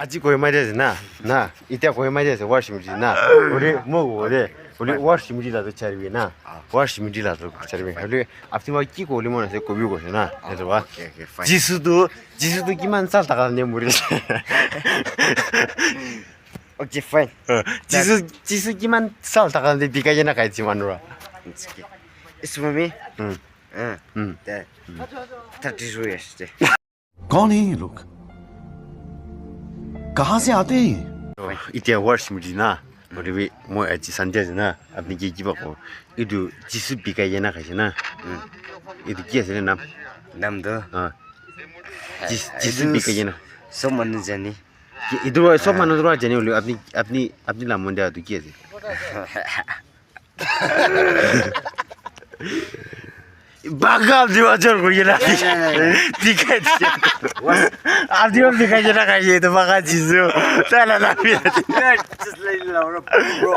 아직 고이마이데스나 나 이때 고이마이데스 워시미지나 우리 뭐고 우리 워시미지라도 차리비나 워시미지라도 차리비 우리 앞뒤만 끼고 올리면서 고비고잖아 그래서 와 지수도 기만 살다가네 무리 Okay, fine. 지수 기만 살다가는데 비가 지나 가지만 와 It's for me. 응. That 32 years. कौन है ये लोग कहां से आते हैं 이때 워시미지나 우리 뭐 아직 산재잖아 앞니 기기하고 이도 지수 비가 지나 가지나 이도 기에서는 남 Namdo. 지수 비가 지나 Someone is any. इधर सब मानो तो आज नहीं अपनी अपनी अपनी लामोंडे आदू किए थे बागा दिवाजर को ये ना दिखाई दे आप दिखाई दे ना कहीं तो बागा चीज़ों चला ना फिर Just let it out, bro.